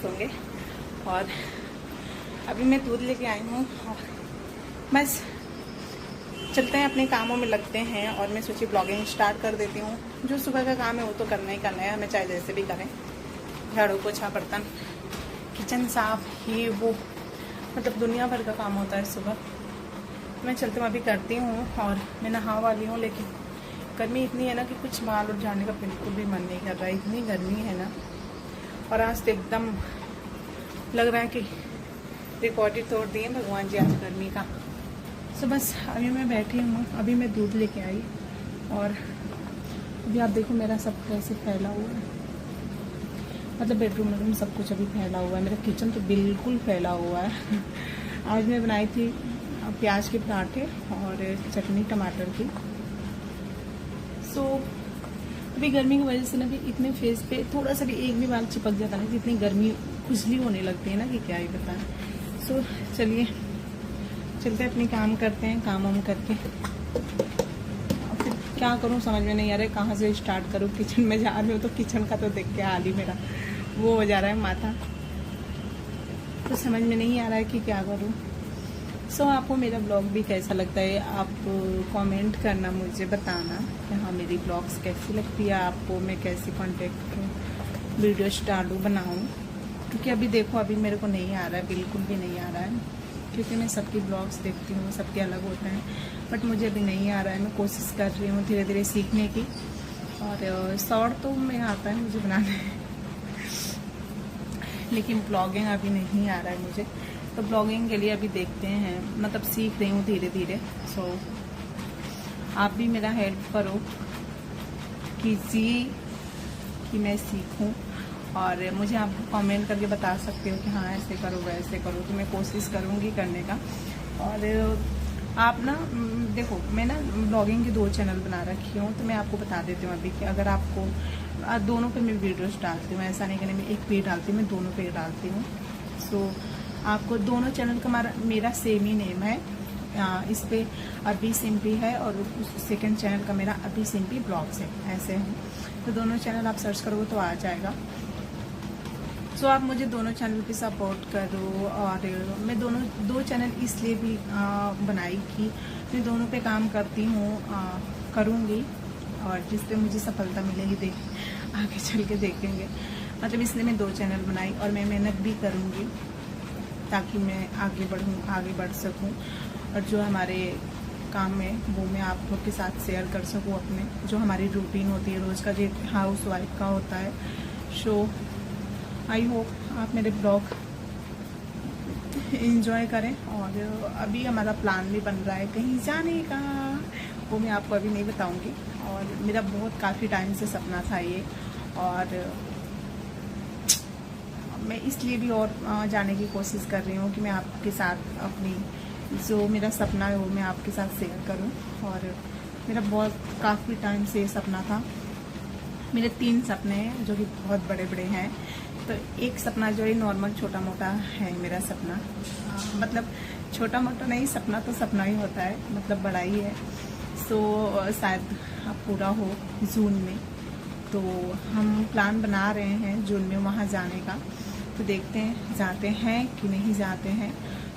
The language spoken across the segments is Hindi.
मस्त होंगे। और अभी मैं दूध लेके आई हूँ और बस चलते हैं, अपने कामों में लगते हैं। और मैं सोची ब्लॉगिंग स्टार्ट कर देती हूँ। जो सुबह का काम है वो तो करना ही करना है हमें, चाहे जैसे भी करें। झाड़ू पोछा बर्तन किचन साफ ये वो, मतलब दुनिया भर का काम होता है सुबह। मैं चलते हुए अभी करती हूँ। और मैं नहा वाली हूँ, लेकिन गर्मी इतनी है ना कि कुछ बाल उठ जाने का बिल्कुल भी मन नहीं कर रहा है, इतनी गर्मी है ना। और आज तो एकदम लग रहा है कि रिकॉर्ड ही तोड़ दिए भगवान जी आज गर्मी का। तो बस अभी मैं बैठी हूँ, अभी मैं दूध लेके आई। और अभी आप देखो मेरा सब कैसे फैला हुआ है, मतलब बेडरूम में सब कुछ अभी फैला हुआ है। मेरा किचन तो बिल्कुल फैला हुआ है। आज मैं बनाई थी प्याज के पराठे और चटनी टमाटर की। सो अभी गर्मी की वजह से ना भी इतने फेस पे थोड़ा सा भी एक भी बाल चिपक जाता है, इतनी गर्मी खुजली होने लगती है ना कि क्या ही बताएं। सो चलिए चलते अपने काम करते हैं, काम वाम करके फिर क्या करूं समझ में नहीं आ रहा है, कहाँ से स्टार्ट करूं। किचन में जा रही हूँ तो किचन का तो देख के हाल ही मेरा वो हो जा रहा है माथा, तो समझ में नहीं आ रहा है कि क्या करूं। सो आपको मेरा ब्लॉग भी कैसा लगता है आप कमेंट करना, मुझे बताना कि हाँ मेरी ब्लॉग्स कैसी लगती है आपको, मैं कैसी कंटेंट वीडियो डालूँ बनाऊँ। क्योंकि अभी देखो अभी मेरे को नहीं आ रहा है, बिल्कुल भी नहीं आ रहा है। क्योंकि मैं सबकी ब्लॉग्स देखती हूँ, सबके अलग होते हैं, बट मुझे अभी नहीं आ रहा है। मैं कोशिश कर रही हूँ धीरे धीरे सीखने की। और शॉर्ट तो मैं आता है मुझे बनाने, लेकिन ब्लॉगिंग अभी नहीं आ रहा है मुझे। तो ब्लॉगिंग के लिए अभी देखते हैं, मतलब सीख रही हूँ धीरे धीरे। सो आप भी मेरा हेल्प करो कीजिए कि मैं सीखूं। और मुझे आप कमेंट करके बता सकते हो कि हाँ ऐसे करो वैसे करो, तो मैं कोशिश करूँगी करने का। और आप ना देखो मैं ना ब्लॉगिंग के 2 चैनल बना रखी हूँ, तो मैं आपको बता देती हूँ अभी कि अगर आपको दोनों पे मैं वीडियोस डालती हूँ, ऐसा नहीं कि मैं एक पे डालती हूँ, मैं दोनों पे डालती हूँ। सो आपको दोनों चैनल का मेरा सेम ही नेम है। इस पे अभी सिंपी है और सेकंड चैनल का मेरा अभी सिंपी ब्लॉग्स है, ऐसे है। तो दोनों चैनल आप सर्च करोगे तो आ जाएगा। सो आप मुझे दोनों चैनल पे सपोर्ट करो। और मैं दो चैनल इसलिए भी बनाई कि मैं दोनों पे काम करती हूँ, करूँगी, और जिस पे मुझे सफलता मिलेगी देख आगे चल के देखेंगे। मतलब इसलिए मैं 2 चैनल बनाई और मैं मेहनत भी करूँगी ताकि मैं आगे बढ़ सकूँ। और जो हमारे काम है वो मैं आप लोग के साथ शेयर कर सकूँ, अपने जो हमारी रूटीन होती है रोज़ का, जो हाउस वाइफ का होता है। सो आई होप आप मेरे ब्लॉग एंजॉय करें। और अभी हमारा प्लान भी बन रहा है कहीं जाने का, वो मैं आपको अभी नहीं बताऊंगी। और मेरा बहुत काफ़ी टाइम से सपना था ये, और मैं इसलिए भी और जाने की कोशिश कर रही हूँ कि मैं आपके साथ अपनी जो मेरा सपना है वो मैं आपके साथ शेयर करूँ। और मेरा बहुत काफ़ी टाइम से ये सपना था। मेरे 3 सपने हैं जो कि बहुत बड़े बड़े हैं। तो एक सपना जो है नॉर्मल छोटा मोटा है मेरा सपना, मतलब छोटा मोटा नहीं, सपना तो सपना ही होता है, मतलब बड़ा ही है। सो शायद अब पूरा हो जून में, तो हम प्लान बना रहे हैं जून में वहाँ जाने का। तो देखते हैं जाते हैं कि नहीं जाते हैं।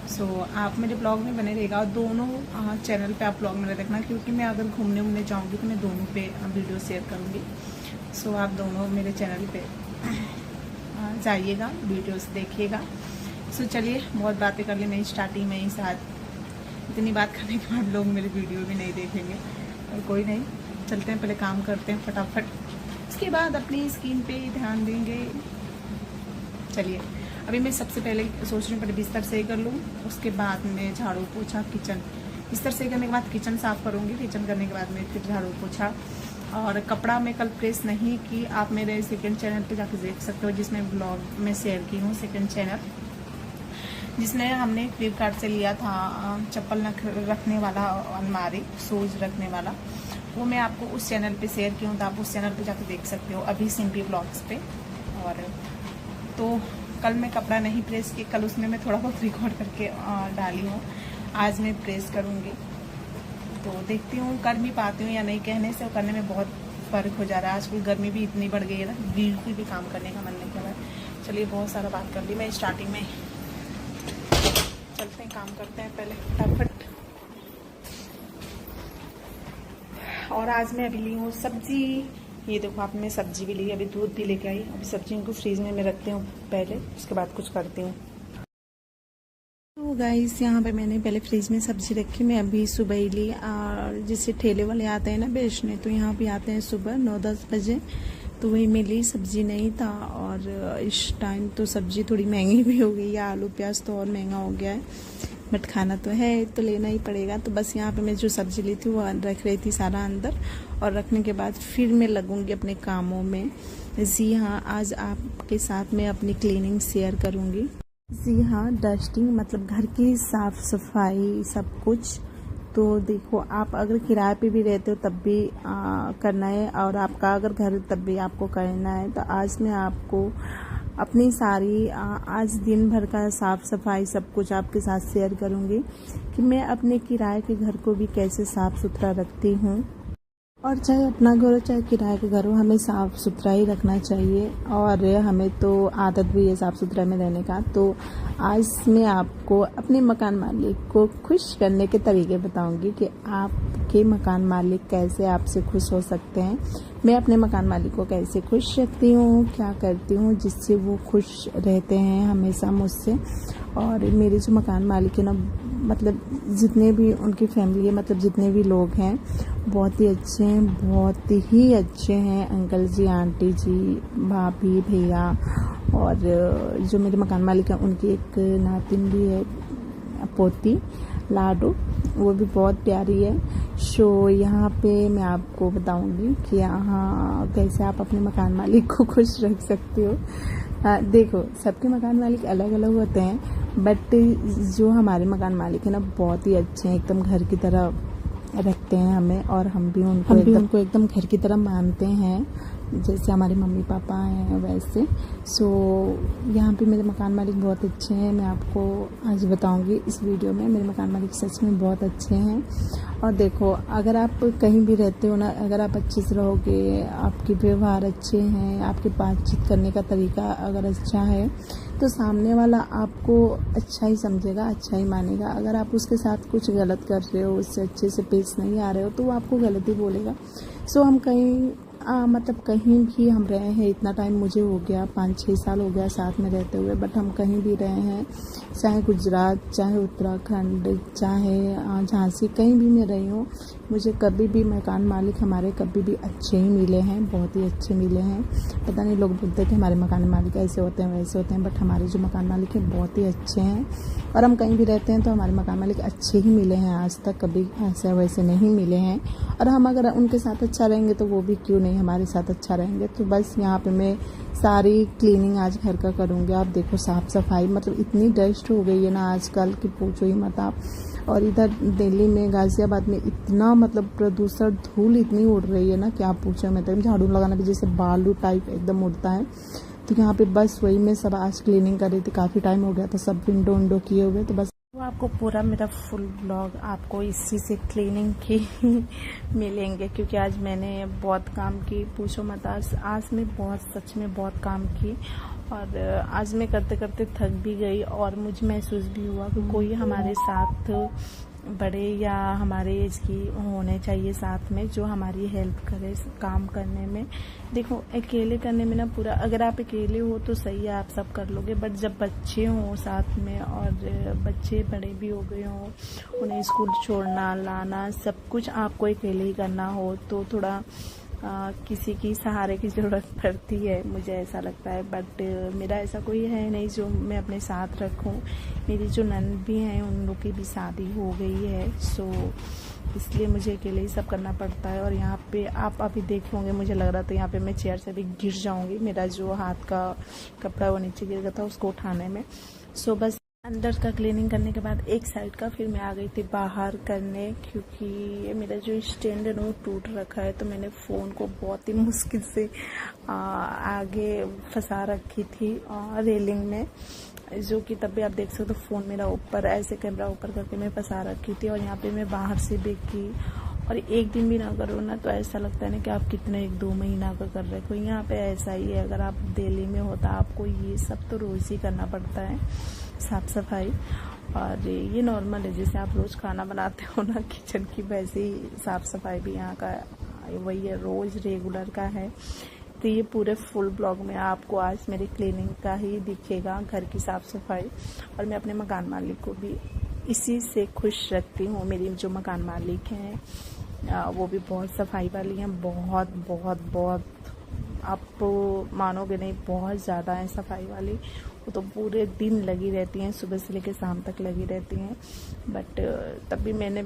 सो आप मेरे ब्लॉग में बने रहेगा और दोनों चैनल पे आप ब्लॉग में देखना, क्योंकि मैं अगर घूमने जाऊँगी तो मैं दोनों पे वीडियो शेयर करूँगी। सो आप दोनों मेरे चैनल पे जाइएगा, वीडियोस देखिएगा। सो चलिए बहुत बातें कर ली मैं स्टार्टिंग में ही, शायद इतनी बात करने के बाद लोग मेरी वीडियो भी नहीं देखेंगे, और कोई नहीं, चलते हैं पहले काम करते हैं फटाफट, उसके बाद अपनी स्किन पे ध्यान देंगे। चलिए अभी मैं सबसे पहले सोच रही हूँ पहले बिस्तर सही कर लूँ, उसके बाद मैं झाड़ू पोछा किचन, बिस्तर सही करने के बाद किचन साफ़ करूँगी, किचन करने के बाद मैं फिर झाड़ू पोछा। और कपड़ा मैं कल प्रेस नहीं की, आप मेरे सेकंड चैनल पे जाकर देख सकते हो, जिसमें ब्लॉग में शेयर की हूँ। सेकंड चैनल जिसने हमने फ्लिपकार्ट से लिया था चप्पल रखने वाला अलमारी, शूज रखने वाला, वो मैं आपको उस चैनल पे शेयर की हूँ, तो आप उस चैनल पे जाकर देख सकते हो अभी सिंपली ब्लॉग्स पे। और तो कल मैं कपड़ा नहीं प्रेस की, कल उसमें मैं थोड़ा बहुत रिकॉर्ड करके डाली हूँ, आज मैं प्रेस करूँगी। तो देखती हूँ कर भी पाती हूँ या नहीं, कहने से करने में बहुत फ़र्क हो जा रहा है। आजकल गर्मी भी इतनी बढ़ गई है ना, बिल्कुल भी काम करने का मन नहीं कर रहा है। चलिए बहुत सारा बात कर ली मैं स्टार्टिंग में। चलते हैं, काम करते हैं पहले फटाफट। और आज मैं अभी ली हूँ सब्जी। ये देखो, आप मैं सब्जी भी ली, अभी दूध भी लेके आई। अभी सब्जी को फ्रीज में मैं रखती हूँ पहले, उसके बाद कुछ करती हूँ। तो गाइस, यहाँ पे मैंने पहले फ्रिज में सब्जी रखी। मैं अभी सुबह ही ली, और जिससे ठेले वाले आते हैं ना बेचने, तो यहाँ पे आते हैं सुबह 9-10 बजे, तो वही मैं ली। सब्जी नहीं था, और इस टाइम तो सब्जी थोड़ी महंगी भी हो गई है। आलू प्याज तो और महंगा हो गया है, बट खाना तो है तो लेना ही पड़ेगा। तो बस यहाँ पे मैं जो सब्जी ली थी वो रख रही थी सारा अंदर, और रखने के बाद फिर मैं लगूंगी अपने कामों में। जी हाँ, आज आपके साथ मैं अपनी क्लीनिंग शेयर करूँगी। जी हाँ, डस्टिंग मतलब घर की साफ सफाई सब कुछ। तो देखो, आप अगर किराए पे भी रहते हो तब भी करना है, और आपका अगर घर तब भी आपको करना है। तो आज मैं आपको अपनी सारी आज दिन भर का साफ सफाई सब कुछ आपके साथ शेयर करूंगी कि मैं अपने किराए के घर को भी कैसे साफ सुथरा रखती हूँ। और चाहे अपना घर हो चाहे किराए का घर हो, हमें साफ़ सुथरा ही रखना चाहिए, और हमें तो आदत भी है साफ़ सुथरा में रहने का। तो आज मैं आपको अपने मकान मालिक को खुश करने के तरीके बताऊंगी कि आपके मकान मालिक कैसे आपसे खुश हो सकते हैं। मैं अपने मकान मालिक को कैसे खुश रखती हूँ, क्या करती हूँ जिससे वो खुश रहते हैं हमेशा मुझसे। और मेरे जो मकान मालिक है ना, मतलब जितने भी उनकी फैमिली है, मतलब जितने भी लोग हैं, बहुत ही अच्छे हैं, बहुत ही अच्छे हैं। अंकल जी, आंटी जी, भाभी, भैया, और जो मेरे मकान मालिक हैं उनकी एक नातिन भी है, पोती लाडो, वो भी बहुत प्यारी है। सो यहाँ पे मैं आपको बताऊंगी कि यहाँ कैसे आप अपने मकान मालिक को खुश रख सकते हो। देखो, सबके मकान मालिक अलग अलग होते हैं, बट जो हमारे मकान मालिक है ना, बहुत ही अच्छे हैं, एकदम घर की तरह रखते हैं हमें, और हम भी उनको एकदम घर की तरह मानते हैं, जैसे हमारे मम्मी पापा हैं वैसे। सो यहाँ पे मेरे मकान मालिक बहुत अच्छे हैं। मैं आपको आज बताऊंगी इस वीडियो में, मेरे मकान मालिक सच में बहुत अच्छे हैं। और देखो, अगर आप कहीं भी रहते हो ना, अगर आप अच्छे से रहोगे, आपके व्यवहार अच्छे हैं, आपके बातचीत करने का तरीका अगर अच्छा है, तो सामने वाला आपको अच्छा ही समझेगा, अच्छा ही मानेगा। अगर आप उसके साथ कुछ गलत कर रहे हो, उससे अच्छे से पेश नहीं आ रहे हो, तो वो आपको गलत ही बोलेगा। सो हम कहीं मतलब कहीं भी हम रहे हैं, इतना टाइम मुझे हो गया, 5-6 साल हो गया साथ में रहते हुए, बट हम कहीं भी रहे हैं, चाहे गुजरात, चाहे उत्तराखंड, चाहे झांसी, कहीं भी मैं रही हूँ, मुझे कभी भी मकान मालिक हमारे कभी भी अच्छे ही मिले हैं, बहुत ही अच्छे मिले हैं। पता नहीं, लोग बोलते हैं कि हमारे मकान मालिक ऐसे होते हैं वैसे होते हैं, बट हमारे जो मकान मालिक हैं बहुत ही अच्छे हैं। और हम कहीं भी रहते हैं तो हमारे मकान मालिक अच्छे ही मिले हैं, आज तक कभी ऐसे वैसे नहीं मिले हैं। और हम अगर उनके साथ अच्छा रहेंगे तो वो भी क्यों नहीं हमारे साथ अच्छा रहेंगे। तो बस यहाँ पे मैं सारी क्लीनिंग आज घर का करूँगी। आप देखो, साफ़ सफाई, मतलब इतनी डस्ट हो गई है ना आजकल कि पूछो ही मत आप। और इधर दिल्ली में, गाजियाबाद में इतना मतलब प्रदूषण, धूल इतनी उड़ रही है ना कि आप पूछो मत। झाड़ू लगाना भी जैसे बालू टाइप एकदम उड़ता है। तो यहाँ पे बस वही मैं सब आज क्लीनिंग कर रही थी, काफ़ी टाइम हो गया था, सब विंडो किए हुए। तो बस आपको पूरा मेरा फुल ब्लॉग आपको इसी से क्लीनिंग की मिलेंगे, क्योंकि आज मैंने बहुत काम की, पूछो मत। आज मैं सच में बहुत काम की, और आज मैं करते करते थक भी गई, और मुझे महसूस भी हुआ कि कोई हमारे साथ बड़े या हमारे एज की होने चाहिए साथ में, जो हमारी हेल्प करे काम करने में। देखो, अकेले करने में ना पूरा, अगर आप अकेले हो तो सही है, आप सब कर लोगे, बट जब बच्चे हों साथ में, और बच्चे बड़े भी हो गए हों, उन्हें स्कूल छोड़ना लाना सब कुछ आपको अकेले ही करना हो, तो थोड़ा किसी की सहारे की ज़रूरत पड़ती है, मुझे ऐसा लगता है। बट मेरा ऐसा कोई है नहीं जो मैं अपने साथ रखूं। मेरी जो ननद भी हैं उन लोग की भी शादी हो गई है, सो इसलिए मुझे अकेले ही सब करना पड़ता है। और यहाँ पे आप अभी देख होंगे, मुझे लग रहा था यहाँ पे मैं चेयर से भी गिर जाऊँगी, मेरा जो हाथ का कपड़ा वो नीचे गिर गया था उसको उठाने में। सो बस अंदर का क्लीनिंग करने के बाद एक साइड का फिर मैं आ गई थी बाहर करने, क्योंकि मेरा जो स्टैंड है वो टूट रखा है, तो मैंने फ़ोन को बहुत ही मुश्किल से आगे फंसा रखी थी रेलिंग में, जो कि तब भी आप देख सकते हो फ़ोन मेरा ऊपर ऐसे कैमरा ऊपर करके मैं फंसा रखी थी। और यहाँ पे मैं बाहर से भी की, और एक दिन भी ना करो ना तो ऐसा लगता है ना कि आप कितने 1-2 महीना का कर रहे हो। यहाँ पे ऐसा ही है, अगर आप दिल्ली में होता आपको ये सब तो रोज़ ही करना पड़ता है, साफ़ सफाई। और ये नॉर्मल है, जैसे आप रोज़ खाना बनाते हो ना किचन की, वैसे ही साफ़ सफाई भी यहाँ का वही है, रोज़ रेगुलर का है। तो ये पूरे फुल ब्लॉग में आपको आज मेरी क्लीनिंग का ही दिखेगा, घर की साफ़ सफाई। और मैं अपने मकान मालिक को भी इसी से खुश रखती हूँ। मेरी जो मकान मालिक हैं वो भी बहुत सफाई वाली हैं, बहुत बहुत बहुत, आप मानोगे नहीं, बहुत ज़्यादा है सफाई वाली। वो तो पूरे दिन लगी रहती हैं, सुबह से लेकर शाम तक लगी रहती हैं। बट तब भी मैंने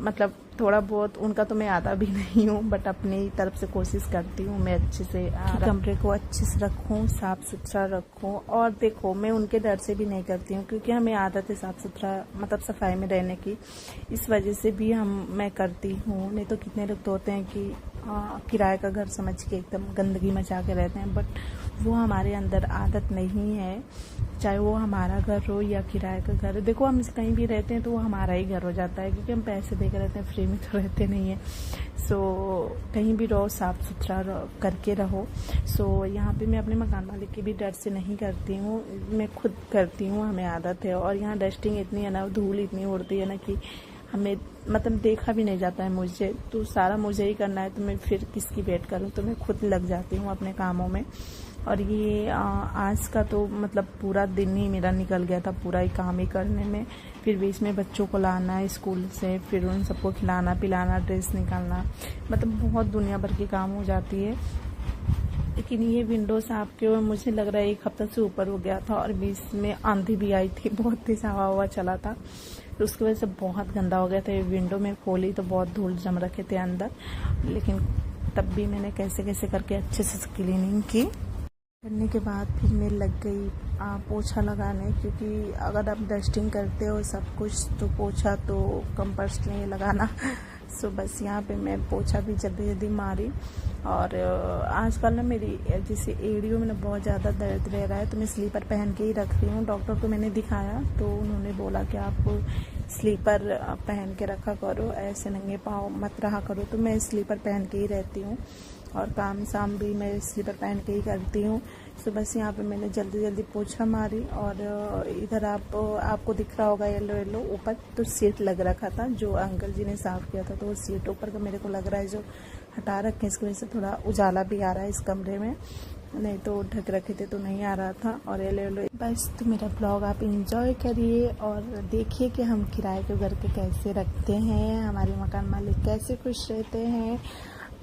मतलब थोड़ा बहुत, उनका तो मैं आता भी नहीं हूँ, बट अपनी तरफ से कोशिश करती हूँ मैं अच्छे से कमरे को अच्छे से रखूँ, साफ़ सुथरा रखूँ। और देखो मैं उनके डर से भी नहीं करती हूँ, क्योंकि हमें आदत है साफ़ सुथरा मतलब सफाई में रहने की, इस वजह से भी मैं करती हूँ। नहीं तो कितने लोग तो होते हैं कि किराए का घर समझ के एकदम गंदगी मचा के रहते हैं, बट वो हमारे अंदर आदत नहीं है। चाहे वो हमारा घर हो या किराए का घर हो, देखो हम कहीं भी रहते हैं तो वो हमारा ही घर हो जाता है, क्योंकि हम पैसे दे के रहते हैं, फ्री में तो रहते नहीं हैं। सो कहीं भी रहो साफ़ सुथरा करके रहो। सो यहाँ पे मैं अपने मकान मालिक के भी डर से नहीं करती हूँ, मैं खुद करती हूँ, हमें आदत है। और यहाँ डस्टिंग इतनी है ना, धूल इतनी उड़ती है ना कि हमें मतलब देखा भी नहीं जाता है मुझे, तो सारा मुझे ही करना है, तो मैं फिर किसकी वेट करूँ, तो मैं खुद लग जाती हूँ अपने कामों में। और ये आज का तो मतलब पूरा दिन ही मेरा निकल गया था पूरा ही काम ही करने में। फिर बीच में बच्चों को लाना स्कूल से, फिर उन सबको खिलाना पिलाना, ड्रेस निकालना, मतलब बहुत दुनिया भर की काम हो जाती है। लेकिन ये विंडोज आपके मुझे लग रहा है 1 हफ्ता से ऊपर हो गया था, और बीच में आंधी भी आई थी, बहुत तेज हवा चला था, तो उसकी वजह से बहुत गंदा हो गया था। ये विंडो में खोली तो बहुत धूल जम रखे थे अंदर, लेकिन तब भी मैंने कैसे कैसे करके अच्छे से क्लीनिंग की। करने के बाद फिर मैं लग गई पोछा लगाने, क्योंकि अगर आप डस्टिंग करते हो सब कुछ तो पोछा तो कंपल्सरी लगाना। सो बस यहाँ पे मैं पोछा भी जल्दी जल्दी मारी। और आजकल ना मेरी जैसे एड़ियों में ना बहुत ज़्यादा दर्द रह रहा है, तो मैं स्लीपर पहन के ही रख रही हूँ। डॉक्टर को मैंने दिखाया तो उन्होंने बोला कि आप स्लीपर पहन के रखा करो, ऐसे नंगे पाँव मत रहा करो। तो मैं स्लीपर पहन के ही रहती हूँ, और काम शाम भी मैं स्लीपर पहन के ही करती हूँ। सो बस यहाँ पे मैंने जल्दी जल्दी पोछा मारी। और इधर आपको दिख रहा होगा येलो येलो ऊपर, तो सीट लग रखा था जो अंकल जी ने साफ़ किया था, तो वो सीट ऊपर का मेरे को लग रहा है जो हटा रखे, इसकी वजह से थोड़ा उजाला भी आ रहा है इस कमरे में, नहीं तो ढक रखे थे तो नहीं आ रहा था। और येलो येलो बस, तो मेरा ब्लॉग आप इंजॉय करिए और देखिए कि हम किराए के घर के कैसे रखते हैं, हमारे मकान मालिक कैसे खुश रहते हैं।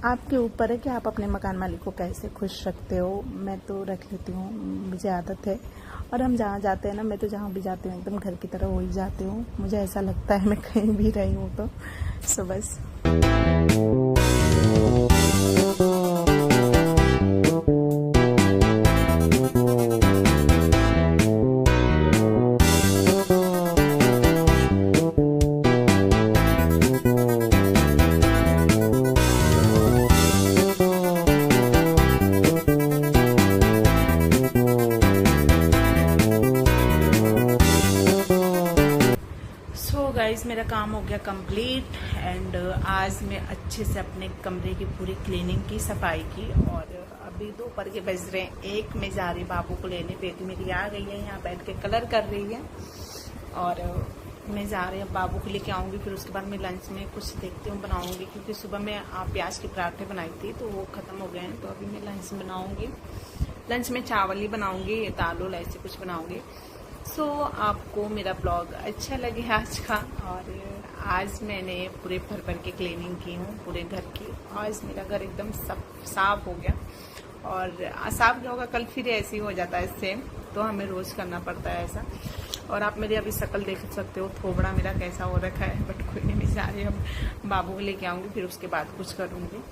आपके ऊपर है कि आप अपने मकान मालिक को कैसे खुश रखते हो। मैं तो रख लेती हूँ, मुझे आदत है। और हम जहाँ जाते हैं ना, मैं तो जहाँ भी जाती हूँ एकदम घर की तरह हो ही जाती हूँ, मुझे ऐसा लगता है मैं कहीं भी रही हूँ तो। सो बस गाइस मेरा काम हो गया कंप्लीट। एंड आज मैं अच्छे से अपने कमरे की पूरी क्लीनिंग की, सफाई की। और अभी दोपहर के बज रहे हैं 1, मैं जा रही बाबू को लेने। बेटी मेरी आ गई है, यहाँ बैठ के कलर कर रही है, और मैं जा रही हूँ बाबू को लेके आऊँगी। फिर उसके बाद मैं लंच में कुछ देखती हूँ बनाऊँगी, क्योंकि सुबह मैं प्याज के पराठे बनाई थी तो वो ख़त्म हो गए हैं, तो अभी मैं लंच बनाऊँगी। लंच में चावल ही बनाऊँगी, दाल ऐसे कुछ बनाऊँगी। सो आपको मेरा ब्लॉग अच्छा लगे आज का। और आज मैंने पूरे भर के क्लीनिंग की हूँ पूरे घर की। आज मेरा घर एकदम सब साफ हो गया, और साफ क्या होगा, कल फिर ऐसे ही हो जाता है सेम, तो हमें रोज़ करना पड़ता है ऐसा। और आप मेरी अभी शक्ल देख सकते हो, थोबड़ा मेरा कैसा हो रखा है, बट कोई नहीं, जा रही अब बाबू को लेके आऊँगी, फिर उसके बाद कुछ करूँगी,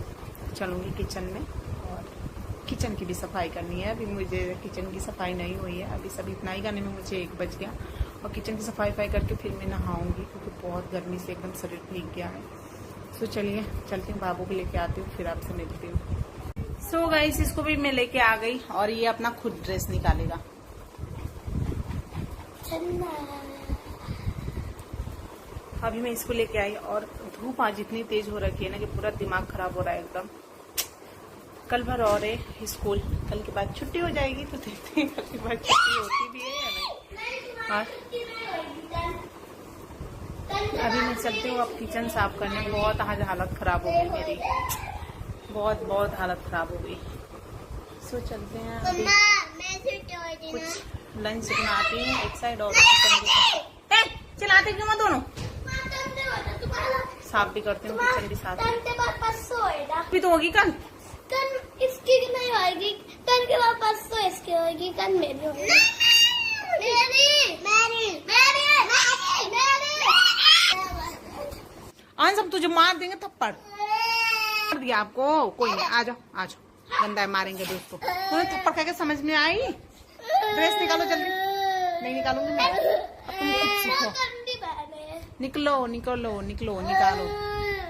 चलूँगी किचन में। और किचन की भी सफाई करनी है, अभी मुझे किचन की सफाई नहीं हुई है, अभी सब इतना ही करने में मुझे 1 बज गया। और किचन की सफाई करके फिर मैं नहाऊंगी, क्योंकि बहुत गर्मी से एकदम शरीर भीग गया है। सो चलिए चलती हूँ, बाबू को लेके आती हूँ, फिर आपसे मिलती हूँ। सो गाइस इसको भी मैं लेके आ गई, और ये अपना खुद ड्रेस निकालेगा। अभी मैं इसको लेके आई और धूप आज इतनी तेज हो रखी है ना कि पूरा दिमाग खराब हो रहा है एकदम। कल भर और है स्कूल, कल के बाद छुट्टी हो जाएगी, तो देखते हैं कल के बाद छुट्टी होती भी है या नहीं। हाँ अभी मैं चलती हूँ अब किचन साफ करने। बहुत आज हालत खराब हो गई मेरी, बहुत हालत खराब हो गई। सो चलते हैं अभी कुछ लंच बनाती हूँ एक साइड और किचन चलाते क्यों मैं दोनों साफ भी करती हूँ, किचन भी साफ। अभी तो होगी कल इसकी नहीं होगी, कल के बाद परसों इसकी होगी, कल मेरी होगी। सब तुझे मार देंगे थप्पड़। मार दिया आपको, कोई नहीं, आ जाओ गंदा है, मारेंगे दोस्तों। तुम्हें थप्पड़ खा के समझ में आई? ड्रेस निकालो जल्दी। नहीं निकालूंगी मैं, अब तुम खुद सीखो। निकलो निकालो।